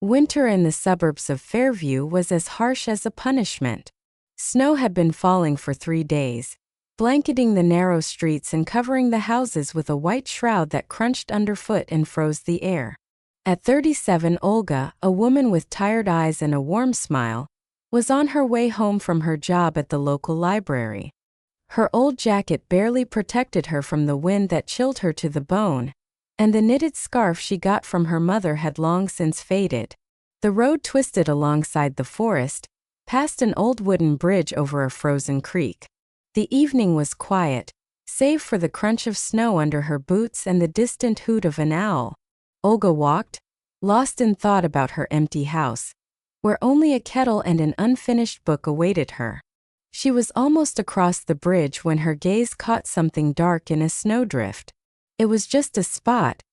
Winter in the suburbs of Fairview was as harsh as a punishment. Snow had been falling for 3 days, blanketing the narrow streets and covering the houses with a white shroud that crunched underfoot and froze the air. At 37, Olga, a woman with tired eyes and a warm smile, was on her way home from her job at the local library. Her old jacket barely protected her from the wind that chilled her to the bone, and the knitted scarf she got from her mother had long since faded. The road twisted alongside the forest, past an old wooden bridge over a frozen creek. The evening was quiet, save for the crunch of snow under her boots and the distant hoot of an owl. Olga walked, lost in thought about her empty house, where only a kettle and an unfinished book awaited her. She was almost across the bridge when her gaze caught something dark in a snowdrift. It was just a spot,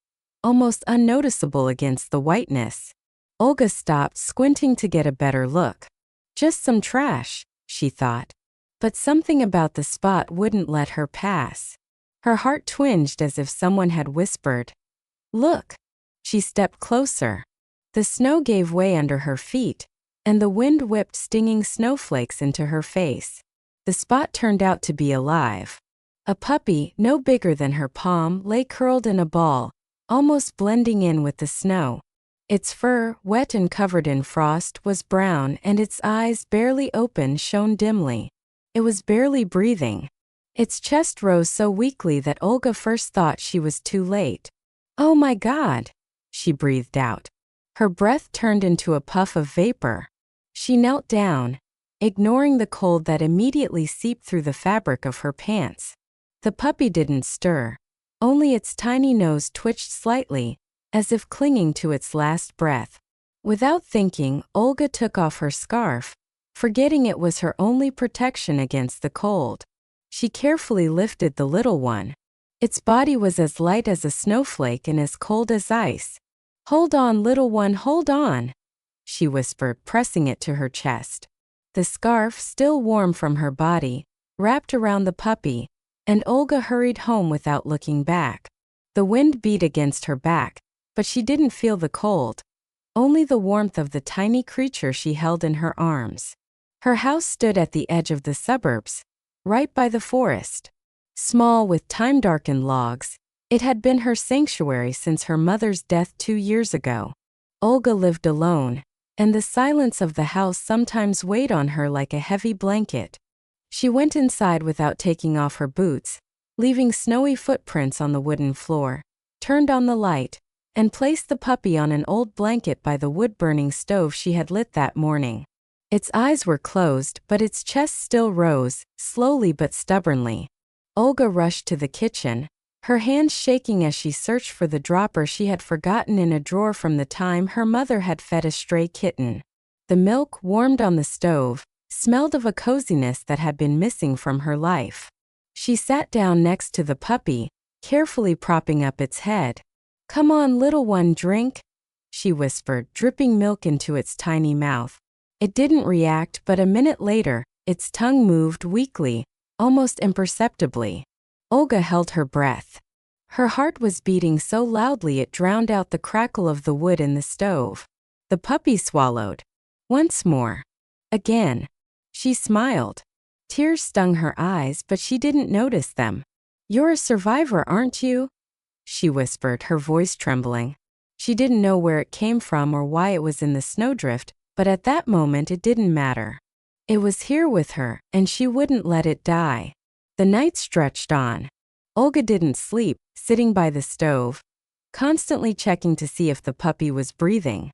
almost unnoticeable against the whiteness. Olga stopped, squinting to get a better look. Just some trash, she thought. But something about the spot wouldn't let her pass. Her heart twinged as if someone had whispered, "Look." She stepped closer. The snow gave way under her feet, and the wind whipped stinging snowflakes into her face. The spot turned out to be alive. A puppy, no bigger than her palm, lay curled in a ball, almost blending in with the snow. Its fur, wet and covered in frost, was brown, and its eyes, barely open, shone dimly. It was barely breathing. Its chest rose so weakly that Olga first thought she was too late. "Oh my God," she breathed out. Her breath turned into a puff of vapor. She knelt down, ignoring the cold that immediately seeped through the fabric of her pants. The puppy didn't stir. Only its tiny nose twitched slightly, as if clinging to its last breath. Without thinking, Olga took off her scarf, forgetting it was her only protection against the cold. She carefully lifted the little one. Its body was as light as a snowflake and as cold as ice. "Hold on, little one, hold on," she whispered, pressing it to her chest. The scarf, still warm from her body, wrapped around the puppy, and Olga hurried home without looking back. The wind beat against her back, but she didn't feel the cold, only the warmth of the tiny creature she held in her arms. Her house stood at the edge of the suburbs, right by the forest. Small with time-darkened logs, it had been her sanctuary since her mother's death 2 years ago. Olga lived alone, and the silence of the house sometimes weighed on her like a heavy blanket. She went inside without taking off her boots, leaving snowy footprints on the wooden floor, turned on the light, and placed the puppy on an old blanket by the wood-burning stove she had lit that morning. Its eyes were closed, but its chest still rose, slowly but stubbornly. Olga rushed to the kitchen, her hands shaking as she searched for the dropper she had forgotten in a drawer from the time her mother had fed a stray kitten. The milk, warmed on the stove, smelled of a coziness that had been missing from her life. She sat down next to the puppy, carefully propping up its head. "Come on, little one, drink," she whispered, dripping milk into its tiny mouth. It didn't react, but a minute later, its tongue moved weakly, almost imperceptibly. Olga held her breath. Her heart was beating so loudly it drowned out the crackle of the wood in the stove. The puppy swallowed. Once more. Again. She smiled. Tears stung her eyes, but she didn't notice them. "You're a survivor, aren't you?" she whispered, her voice trembling. She didn't know where it came from or why it was in the snowdrift, but at that moment it didn't matter. It was here with her, and she wouldn't let it die. The night stretched on. Olga didn't sleep, sitting by the stove, constantly checking to see if the puppy was breathing.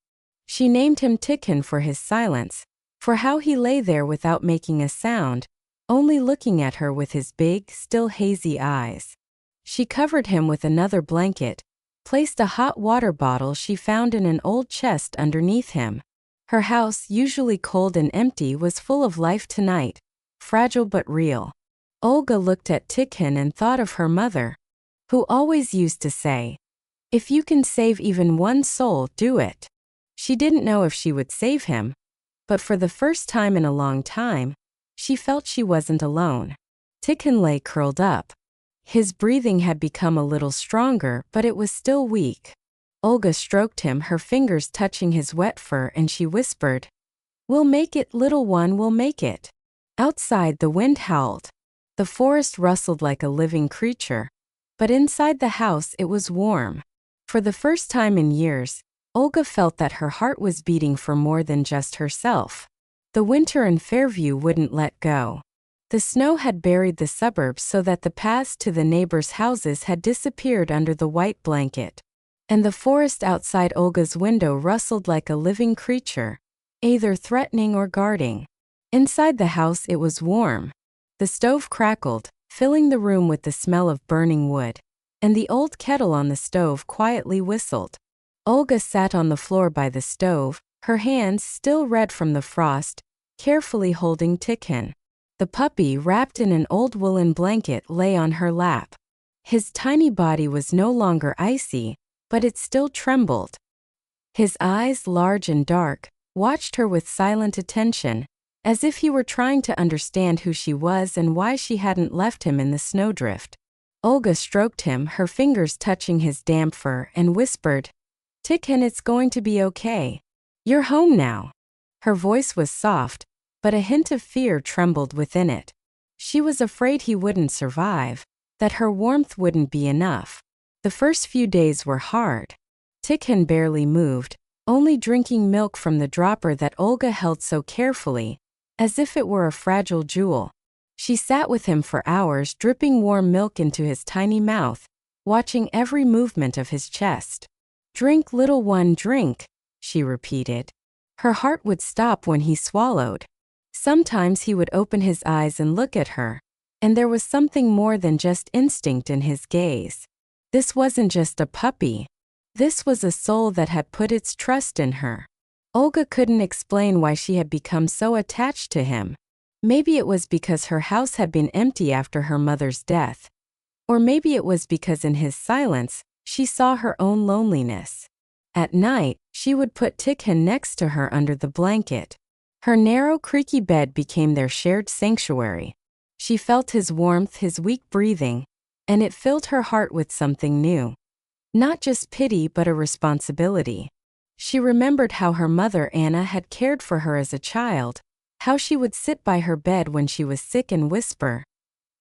She named him Tikhon for his silence, for how he lay there without making a sound, only looking at her with his big, still hazy eyes. She covered him with another blanket, placed a hot water bottle she found in an old chest underneath him. Her house, usually cold and empty, was full of life tonight, fragile but real. Olga looked at Tikhon and thought of her mother, who always used to say, "If you can save even one soul, do it." She didn't know if she would save him, but for the first time in a long time, she felt she wasn't alone. Tikhon lay curled up. His breathing had become a little stronger, but it was still weak. Olga stroked him, her fingers touching his wet fur, and she whispered, "We'll make it, little one, we'll make it." Outside, the wind howled. The forest rustled like a living creature. But inside the house, it was warm. For the first time in years, Olga felt that her heart was beating for more than just herself. The winter in Fairview wouldn't let go. The snow had buried the suburbs so that the paths to the neighbors' houses had disappeared under the white blanket. And the forest outside Olga's window rustled like a living creature, either threatening or guarding. Inside the house, it was warm. The stove crackled, filling the room with the smell of burning wood, and the old kettle on the stove quietly whistled. Olga sat on the floor by the stove, her hands still red from the frost, carefully holding Tikhon. The puppy, wrapped in an old woolen blanket, lay on her lap. His tiny body was no longer icy, but it still trembled. His eyes, large and dark, watched her with silent attention, as if he were trying to understand who she was and why she hadn't left him in the snowdrift. Olga stroked him, her fingers touching his damp fur, and whispered, "Tikhon, it's going to be okay. You're home now." Her voice was soft, but a hint of fear trembled within it. She was afraid he wouldn't survive, that her warmth wouldn't be enough. The first few days were hard. Tikhon barely moved, only drinking milk from the dropper that Olga held so carefully, as if it were a fragile jewel. She sat with him for hours, dripping warm milk into his tiny mouth, watching every movement of his chest. "Drink, little one, drink," she repeated. Her heart would stop when he swallowed. Sometimes he would open his eyes and look at her, and there was something more than just instinct in his gaze. This wasn't just a puppy. This was a soul that had put its trust in her. Olga couldn't explain why she had become so attached to him. Maybe it was because her house had been empty after her mother's death. Or maybe it was because in his silence, she saw her own loneliness. At night, she would put Tikhon next to her under the blanket. Her narrow, creaky bed became their shared sanctuary. She felt his warmth, his weak breathing, and it filled her heart with something new. Not just pity, but a responsibility. She remembered how her mother Anna had cared for her as a child, how she would sit by her bed when she was sick and whisper,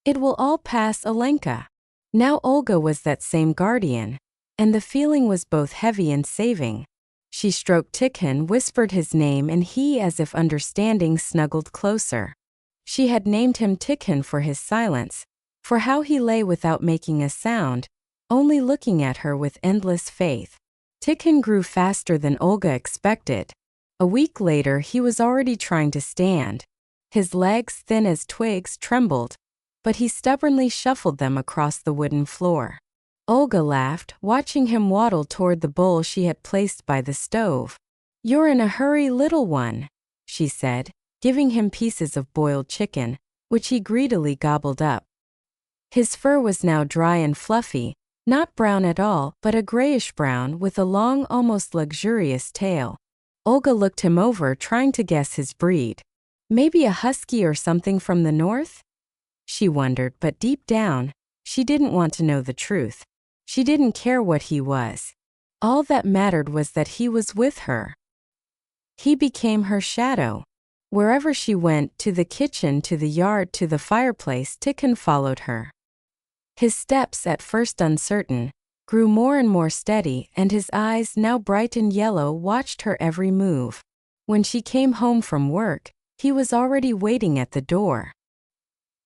"It will all pass, Olenka." Now Olga was that same guardian, and the feeling was both heavy and saving. She stroked Tikhon, whispered his name, and he, as if understanding, snuggled closer. She had named him Tikhon for his silence, for how he lay without making a sound, only looking at her with endless faith. Tikhon grew faster than Olga expected. A week later, he was already trying to stand. His legs, thin as twigs, trembled, but he stubbornly shuffled them across the wooden floor. Olga laughed, watching him waddle toward the bowl she had placed by the stove. "You're in a hurry, little one," she said, giving him pieces of boiled chicken, which he greedily gobbled up. His fur was now dry and fluffy, not brown at all, but a grayish-brown with a long, almost luxurious tail. Olga looked him over, trying to guess his breed. Maybe a husky or something from the north? She wondered, but deep down, she didn't want to know the truth. She didn't care what he was. All that mattered was that he was with her. He became her shadow. Wherever she went, to the kitchen, to the yard, to the fireplace, Tikhon followed her. His steps, at first uncertain, grew more and more steady, and his eyes, now bright and yellow, watched her every move. When she came home from work, he was already waiting at the door.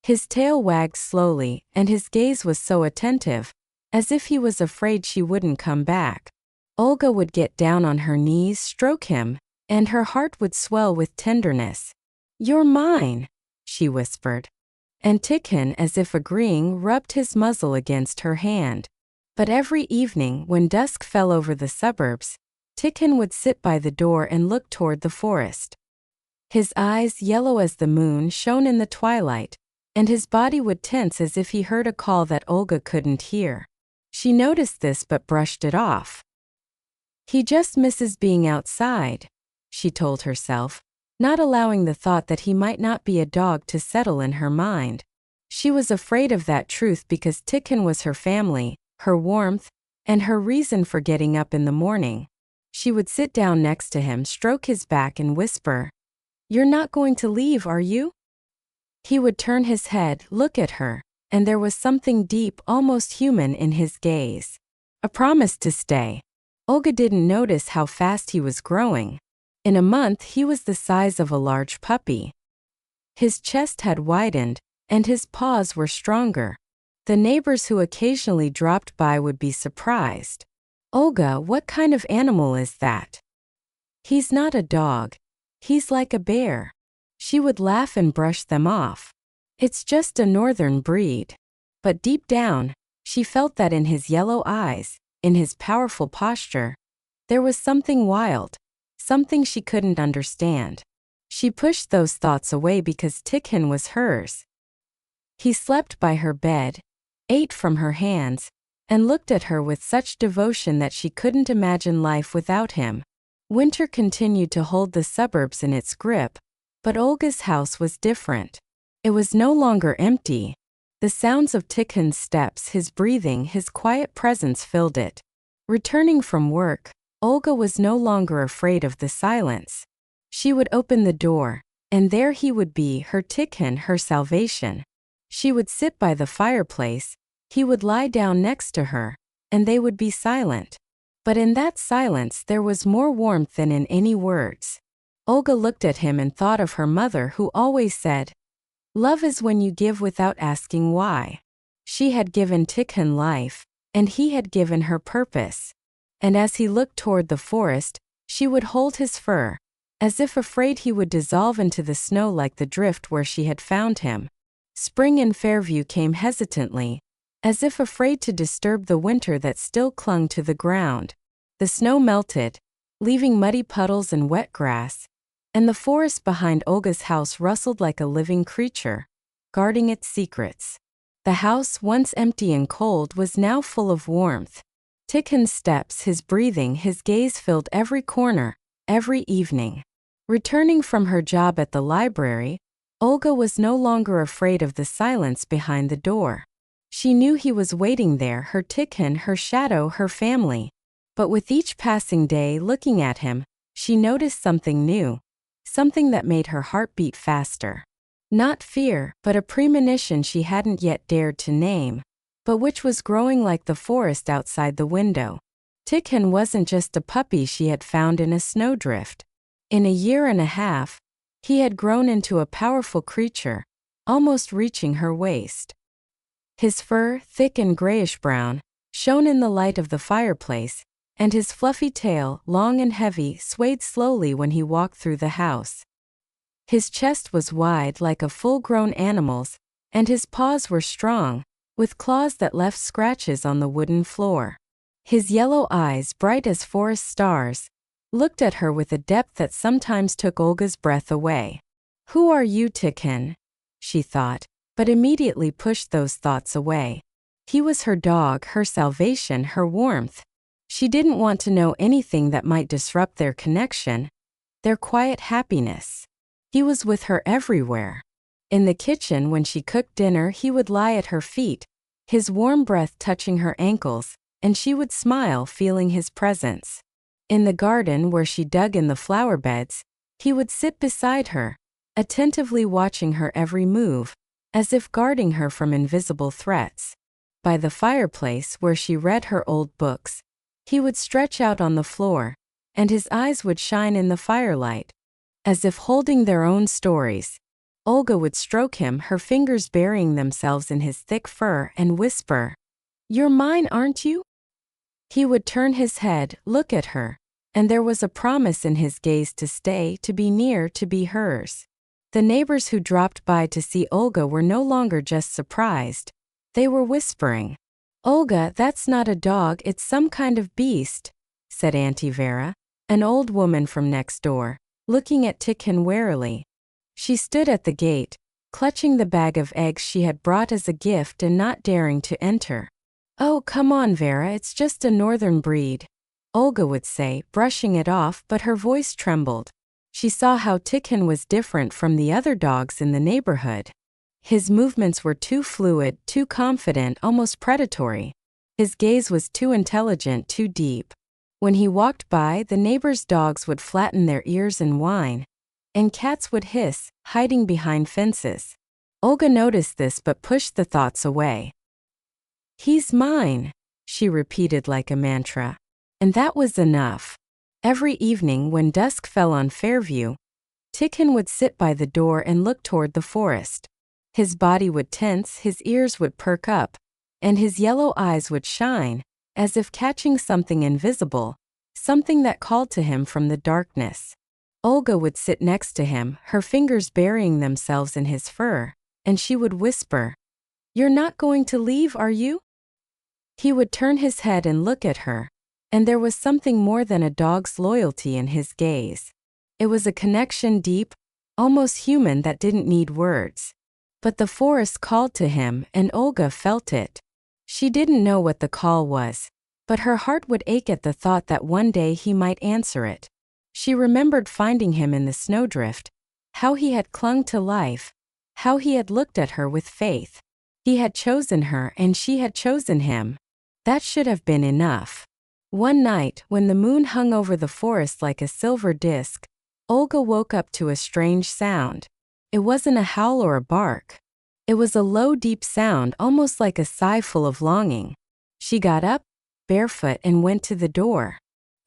His tail wagged slowly, and his gaze was so attentive, as if he was afraid she wouldn't come back. Olga would get down on her knees, stroke him, and her heart would swell with tenderness. "You're mine," she whispered. And Tikhon, as if agreeing, rubbed his muzzle against her hand. But every evening, when dusk fell over the suburbs, Tikhon would sit by the door and look toward the forest. His eyes, yellow as the moon, shone in the twilight, and his body would tense as if he heard a call that Olga couldn't hear. She noticed this but brushed it off. "He just misses being outside," she told herself, not allowing the thought that he might not be a dog to settle in her mind. She was afraid of that truth because Tikhon was her family, her warmth, and her reason for getting up in the morning. She would sit down next to him, stroke his back, and whisper, "You're not going to leave, are you?" He would turn his head, look at her, and there was something deep, almost human in his gaze. A promise to stay. Olga didn't notice how fast he was growing. In a month, he was the size of a large puppy. His chest had widened, and his paws were stronger. The neighbors who occasionally dropped by would be surprised. "Olga, what kind of animal is that?" "He's not a dog. He's like a bear." She would laugh and brush them off. "It's just a northern breed." But deep down, she felt that in his yellow eyes, in his powerful posture, there was something wild, something she couldn't understand. She pushed those thoughts away because Tikhon was hers. He slept by her bed, ate from her hands, and looked at her with such devotion that she couldn't imagine life without him. Winter continued to hold the suburbs in its grip, but Olga's house was different. It was no longer empty. The sounds of Tikhon's steps, his breathing, his quiet presence filled it. Returning from work, Olga was no longer afraid of the silence. She would open the door, and there he would be, her Tikhon, her salvation. She would sit by the fireplace, he would lie down next to her, and they would be silent. But in that silence there was more warmth than in any words. Olga looked at him and thought of her mother, who always said, "Love is when you give without asking why." She had given Tikhon life, and he had given her purpose. And as he looked toward the forest, she would hold his fur, as if afraid he would dissolve into the snow like the drift where she had found him. Spring in Fairview came hesitantly, as if afraid to disturb the winter that still clung to the ground. The snow melted, leaving muddy puddles and wet grass, and the forest behind Olga's house rustled like a living creature, guarding its secrets. The house, once empty and cold, was now full of warmth. Tikhon's steps, his breathing, his gaze filled every corner, every evening. Returning from her job at the library, Olga was no longer afraid of the silence behind the door. She knew he was waiting there, her Tikhon, her shadow, her family. But with each passing day looking at him, she noticed something new, something that made her heart beat faster. Not fear, but a premonition she hadn't yet dared to name, but which was growing like the forest outside the window. Tikhon wasn't just a puppy she had found in a snowdrift. In a year and a half, he had grown into a powerful creature, almost reaching her waist. His fur, thick and grayish-brown, shone in the light of the fireplace, and his fluffy tail, long and heavy, swayed slowly when he walked through the house. His chest was wide like a full-grown animal's, and his paws were strong, with claws that left scratches on the wooden floor. His yellow eyes, bright as forest stars, looked at her with a depth that sometimes took Olga's breath away. "Who are you, Tikhon?" she thought, but immediately pushed those thoughts away. He was her dog, her salvation, her warmth. She didn't want to know anything that might disrupt their connection, their quiet happiness. He was with her everywhere. In the kitchen when she cooked dinner, he would lie at her feet, his warm breath touching her ankles, and she would smile, feeling his presence. In the garden where she dug in the flower beds, he would sit beside her, attentively watching her every move, as if guarding her from invisible threats. By the fireplace where she read her old books, he would stretch out on the floor, and his eyes would shine in the firelight, as if holding their own stories. Olga would stroke him, her fingers burying themselves in his thick fur, and whisper, "You're mine, aren't you?" He would turn his head, look at her, and there was a promise in his gaze to stay, to be near, to be hers. The neighbors who dropped by to see Olga were no longer just surprised. They were whispering, "Olga, that's not a dog, it's some kind of beast," said Auntie Vera, an old woman from next door, looking at Tikhon warily. She stood at the gate, clutching the bag of eggs she had brought as a gift and not daring to enter. "Oh, come on, Vera, it's just a northern breed," Olga would say, brushing it off, but her voice trembled. She saw how Tikhon was different from the other dogs in the neighborhood. His movements were too fluid, too confident, almost predatory. His gaze was too intelligent, too deep. When he walked by, the neighbors' dogs would flatten their ears and whine, and cats would hiss, hiding behind fences. Olga noticed this but pushed the thoughts away. "He's mine," she repeated like a mantra. And that was enough. Every evening when dusk fell on Fairview, Tikhon would sit by the door and look toward the forest. His body would tense, his ears would perk up, and his yellow eyes would shine, as if catching something invisible, something that called to him from the darkness. Olga would sit next to him, her fingers burying themselves in his fur, and she would whisper, "You're not going to leave, are you?" He would turn his head and look at her, and there was something more than a dog's loyalty in his gaze. It was a connection deep, almost human, that didn't need words. But the forest called to him, and Olga felt it. She didn't know what the call was, but her heart would ache at the thought that one day he might answer it. She remembered finding him in the snowdrift, how he had clung to life, how he had looked at her with faith. He had chosen her and she had chosen him. That should have been enough. One night, when the moon hung over the forest like a silver disk, Olga woke up to a strange sound. It wasn't a howl or a bark. It was a low, deep sound, almost like a sigh full of longing. She got up, barefoot, and went to the door.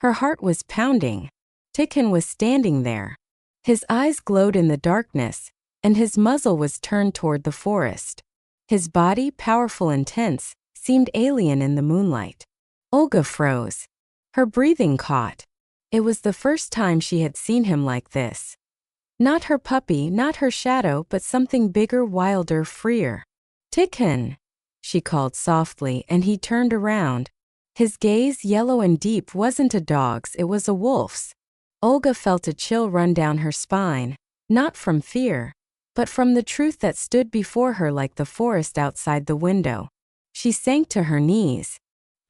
Her heart was pounding. Tikhon was standing there. His eyes glowed in the darkness, and his muzzle was turned toward the forest. His body, powerful and tense, seemed alien in the moonlight. Olga froze. Her breathing caught. It was the first time she had seen him like this. Not her puppy, not her shadow, but something bigger, wilder, freer. "Tikhon," she called softly, and he turned around. His gaze, yellow and deep, wasn't a dog's, it was a wolf's. Olga felt a chill run down her spine, not from fear, but from the truth that stood before her like the forest outside the window. She sank to her knees.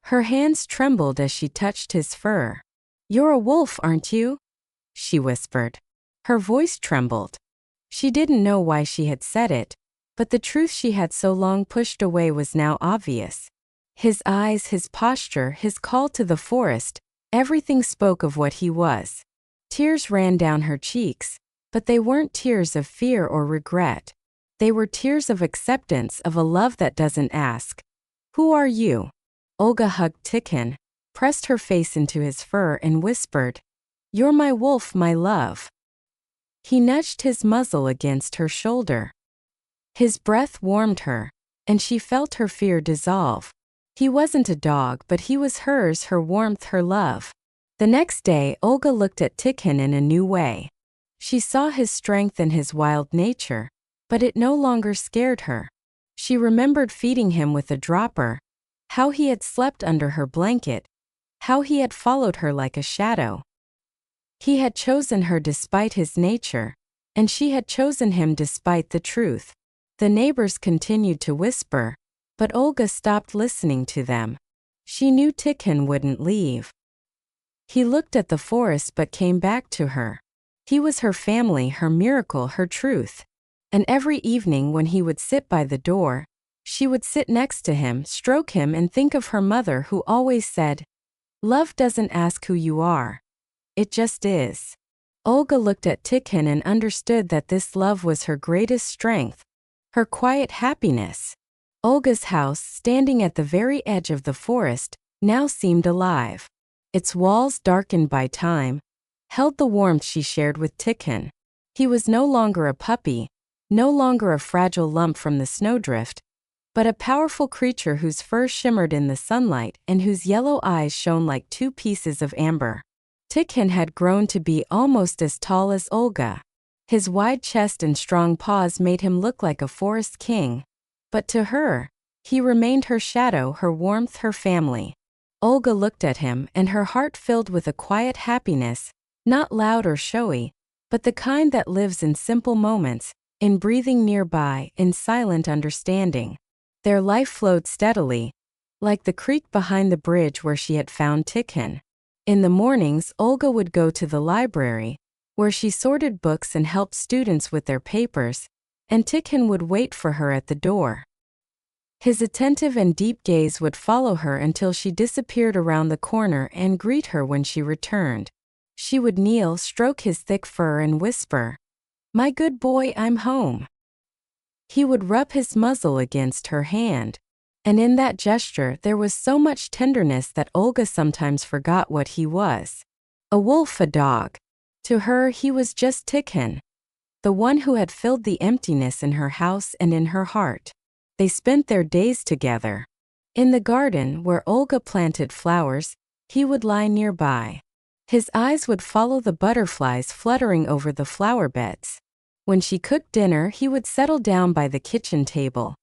Her hands trembled as she touched his fur. "You're a wolf, aren't you?" she whispered. Her voice trembled. She didn't know why she had said it, but the truth she had so long pushed away was now obvious. His eyes, his posture, his call to the forest, everything spoke of what he was. Tears ran down her cheeks, but they weren't tears of fear or regret. They were tears of acceptance, of a love that doesn't ask, "Who are you?" Olga hugged Tikhon, pressed her face into his fur, and whispered, "You're my wolf, my love." He nudged his muzzle against her shoulder. His breath warmed her, and she felt her fear dissolve. He wasn't a dog, but he was hers, her warmth, her love. The next day, Olga looked at Tikhon in a new way. She saw his strength and his wild nature, but it no longer scared her. She remembered feeding him with a dropper, how he had slept under her blanket, how he had followed her like a shadow. He had chosen her despite his nature, and she had chosen him despite the truth. The neighbors continued to whisper, but Olga stopped listening to them. She knew Tikhon wouldn't leave. He looked at the forest but came back to her. He was her family, her miracle, her truth. And every evening when he would sit by the door, she would sit next to him, stroke him, and think of her mother who always said, "Love doesn't ask who you are. It just is." Olga looked at Tikhon and understood that this love was her greatest strength, her quiet happiness. Olga's house, standing at the very edge of the forest, now seemed alive. Its walls, darkened by time, held the warmth she shared with Tikhon. He was no longer a puppy, no longer a fragile lump from the snowdrift, but a powerful creature whose fur shimmered in the sunlight and whose yellow eyes shone like two pieces of amber. Tikhon had grown to be almost as tall as Olga. His wide chest and strong paws made him look like a forest king. But to her, he remained her shadow, her warmth, her family. Olga looked at him, and her heart filled with a quiet happiness, not loud or showy, but the kind that lives in simple moments, in breathing nearby, in silent understanding. Their life flowed steadily, like the creek behind the bridge where she had found Tikhon. In the mornings, Olga would go to the library, where she sorted books and helped students with their papers, and Tikhon would wait for her at the door. His attentive and deep gaze would follow her until she disappeared around the corner and greet her when she returned. She would kneel, stroke his thick fur and whisper, "My good boy, I'm home." He would rub his muzzle against her hand, and in that gesture there was so much tenderness that Olga sometimes forgot what he was. A wolf, a dog. To her he was just Tikhon, the one who had filled the emptiness in her house and in her heart. They spent their days together. In the garden where Olga planted flowers, he would lie nearby. His eyes would follow the butterflies fluttering over the flower beds. When she cooked dinner, he would settle down by the kitchen table,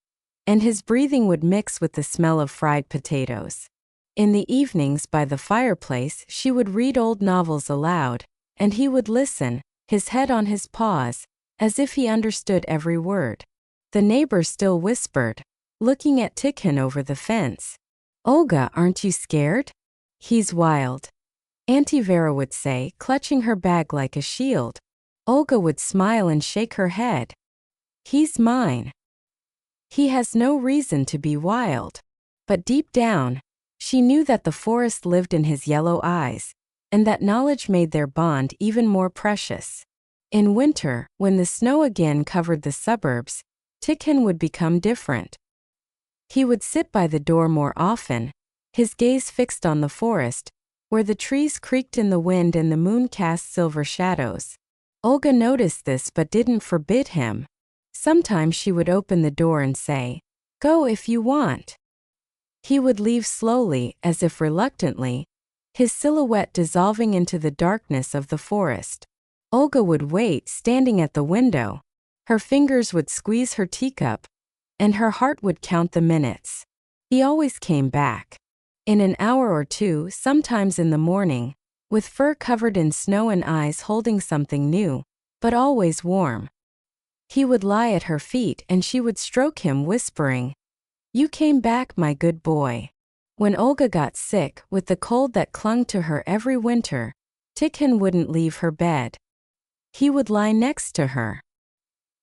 and his breathing would mix with the smell of fried potatoes. In the evenings by the fireplace, she would read old novels aloud, and he would listen, his head on his paws, as if he understood every word. The neighbor still whispered, looking at Tikhon over the fence, "Olga, aren't you scared?" "He's wild," Auntie Vera would say, clutching her bag like a shield. Olga would smile and shake her head. "He's mine. He has no reason to be wild." But deep down, she knew that the forest lived in his yellow eyes, and that knowledge made their bond even more precious. In winter, when the snow again covered the suburbs, Tikhon would become different. He would sit by the door more often, his gaze fixed on the forest, where the trees creaked in the wind and the moon cast silver shadows. Olga noticed this but didn't forbid him. Sometimes she would open the door and say, "Go if you want." He would leave slowly, as if reluctantly, his silhouette dissolving into the darkness of the forest. Olga would wait, standing at the window. Her fingers would squeeze her teacup, and her heart would count the minutes. He always came back. In an hour or two, sometimes in the morning, with fur covered in snow and eyes holding something new, but always warm. He would lie at her feet and she would stroke him, whispering, "You came back, my good boy." When Olga got sick, with the cold that clung to her every winter, Tikhon wouldn't leave her bed. He would lie next to her.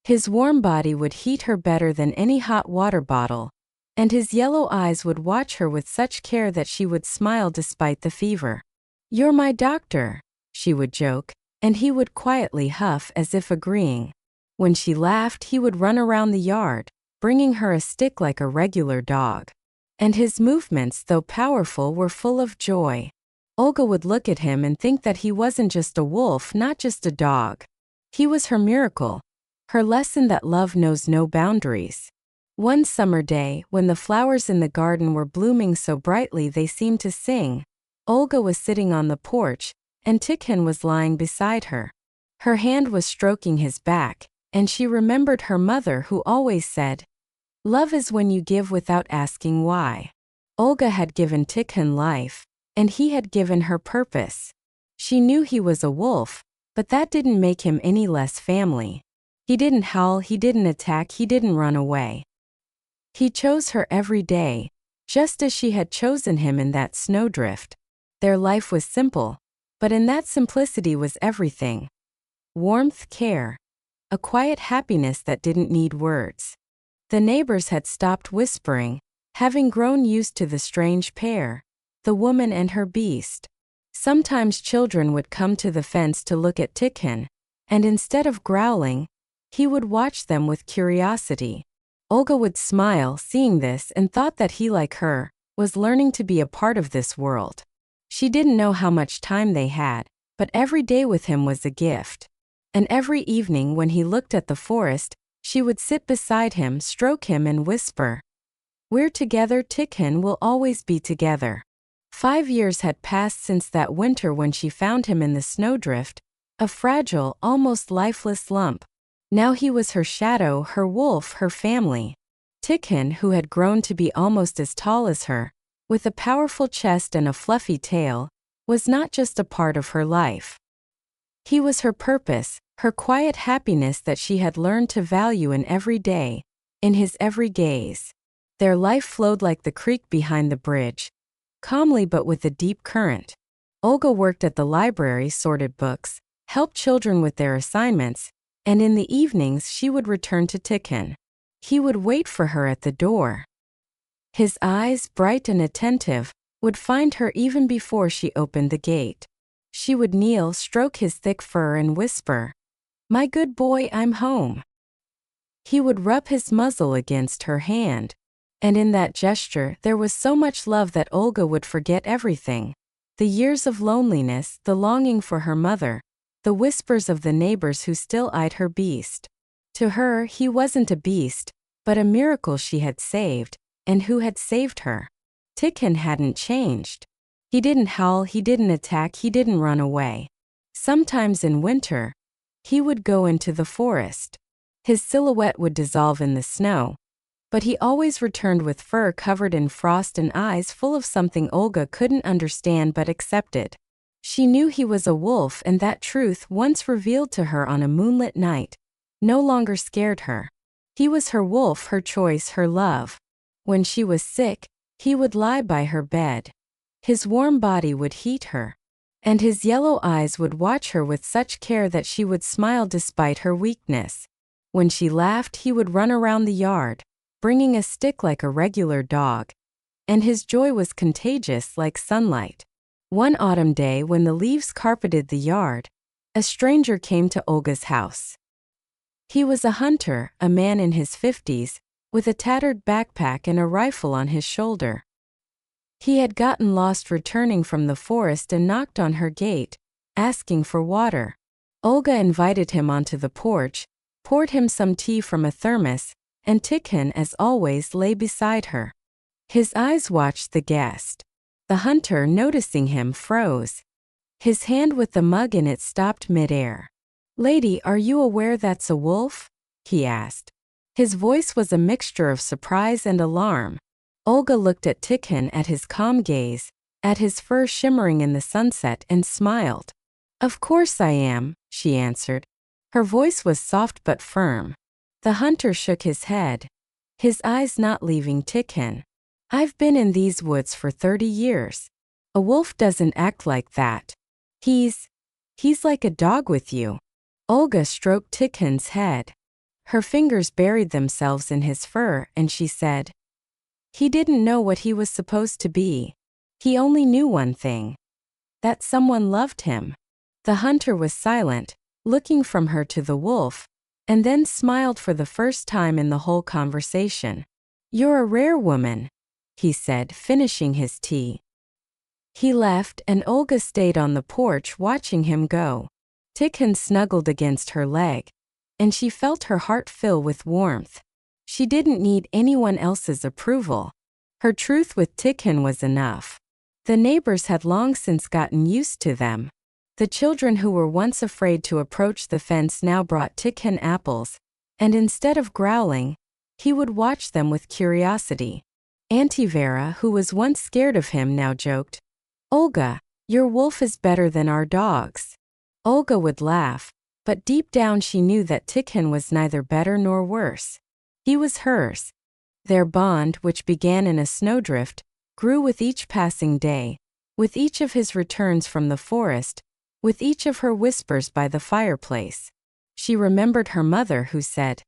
His warm body would heat her better than any hot water bottle, and his yellow eyes would watch her with such care that she would smile despite the fever. "You're my doctor," she would joke, and he would quietly huff as if agreeing. When she laughed, he would run around the yard, bringing her a stick like a regular dog. And his movements, though powerful, were full of joy. Olga would look at him and think that he wasn't just a wolf, not just a dog. He was her miracle, her lesson that love knows no boundaries. One summer day, when the flowers in the garden were blooming so brightly they seemed to sing, Olga was sitting on the porch, and Tikhon was lying beside her. Her hand was stroking his back, and she remembered her mother who always said, "Love is when you give without asking why." Olga had given Tikhon life, and he had given her purpose. She knew he was a wolf, but that didn't make him any less family. He didn't howl, he didn't attack, he didn't run away. He chose her every day, just as she had chosen him in that snowdrift. Their life was simple, but in that simplicity was everything. Warmth, care, a quiet happiness that didn't need words. The neighbors had stopped whispering, having grown used to the strange pair, the woman and her beast. Sometimes children would come to the fence to look at Tikhon, and instead of growling, he would watch them with curiosity. Olga would smile, seeing this, and thought that he, like her, was learning to be a part of this world. She didn't know how much time they had, but every day with him was a gift. And every evening when he looked at the forest, she would sit beside him, stroke him and whisper, "We're together, Tikhon, we'll always be together." 5 years had passed since that winter when she found him in the snowdrift, a fragile, almost lifeless lump. Now he was her shadow, her wolf, her family. Tikhon, who had grown to be almost as tall as her, with a powerful chest and a fluffy tail, was not just a part of her life. He was her purpose, her quiet happiness that she had learned to value in every day, in his every gaze. Their life flowed like the creek behind the bridge, calmly but with a deep current. Olga worked at the library, sorted books, helped children with their assignments, and in the evenings she would return to Tikhon. He would wait for her at the door. His eyes, bright and attentive, would find her even before she opened the gate. She would kneel, stroke his thick fur and whisper, "My good boy, I'm home." He would rub his muzzle against her hand, and in that gesture there was so much love that Olga would forget everything. The years of loneliness, the longing for her mother, the whispers of the neighbors who still eyed her beast. To her, he wasn't a beast, but a miracle she had saved, and who had saved her. Tikhon hadn't changed. He didn't howl, he didn't attack, he didn't run away. Sometimes in winter, he would go into the forest. His silhouette would dissolve in the snow, but he always returned with fur covered in frost and eyes full of something Olga couldn't understand but accepted. She knew he was a wolf, and that truth, once revealed to her on a moonlit night, no longer scared her. He was her wolf, her choice, her love. When she was sick, he would lie by her bed. His warm body would heat her, and his yellow eyes would watch her with such care that she would smile despite her weakness. When she laughed, he would run around the yard, bringing a stick like a regular dog, and his joy was contagious like sunlight. One autumn day, when the leaves carpeted the yard, a stranger came to Olga's house. He was a hunter, a man in his 50s, with a tattered backpack and a rifle on his shoulder. He had gotten lost returning from the forest and knocked on her gate, asking for water. Olga invited him onto the porch, poured him some tea from a thermos, and Tikhon, as always, lay beside her. His eyes watched the guest. The hunter, noticing him, froze. His hand with the mug in it stopped midair. "Lady, are you aware that's a wolf?" he asked. His voice was a mixture of surprise and alarm. Olga looked at Tikhon, at his calm gaze, at his fur shimmering in the sunset, and smiled. "Of course I am," she answered. Her voice was soft but firm. The hunter shook his head, his eyes not leaving Tikhon. "I've been in these woods for 30 years. A wolf doesn't act like that. He's like a dog with you." Olga stroked Tikhon's head. Her fingers buried themselves in his fur, and she said, "He didn't know what he was supposed to be. He only knew one thing: that someone loved him." The hunter was silent, looking from her to the wolf, and then smiled for the first time in the whole conversation. "You're a rare woman," he said, finishing his tea. He left, and Olga stayed on the porch watching him go. Tikhon snuggled against her leg, and she felt her heart fill with warmth. She didn't need anyone else's approval. Her truth with Tikhon was enough. The neighbors had long since gotten used to them. The children who were once afraid to approach the fence now brought Tikhon apples, and instead of growling, he would watch them with curiosity. Auntie Vera, who was once scared of him, now joked, "Olga, your wolf is better than our dogs." Olga would laugh, but deep down she knew that Tikhon was neither better nor worse. He was hers. Their bond, which began in a snowdrift, grew with each passing day, with each of his returns from the forest, with each of her whispers by the fireplace. She remembered her mother, who said,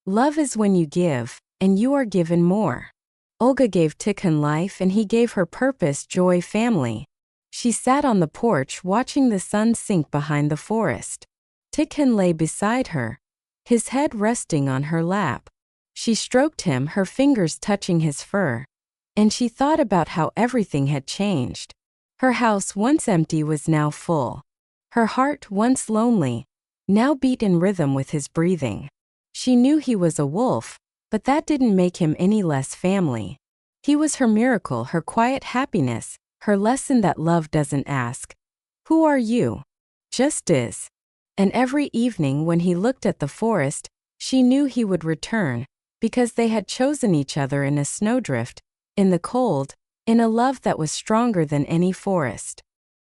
"Love is when you give, and you are given more." Olga gave Tikhon life, and he gave her purpose, joy, family. She sat on the porch watching the sun sink behind the forest. Tikhon lay beside her, his head resting on her lap. She stroked him, her fingers touching his fur, and she thought about how everything had changed. Her house, once empty, was now full. Her heart, once lonely, now beat in rhythm with his breathing. She knew he was a wolf, but that didn't make him any less family. He was her miracle, her quiet happiness, her lesson that love doesn't ask, "Who are you?" just is. And every evening when he looked at the forest, she knew he would return, because they had chosen each other in a snowdrift, in the cold, in a love that was stronger than any forest.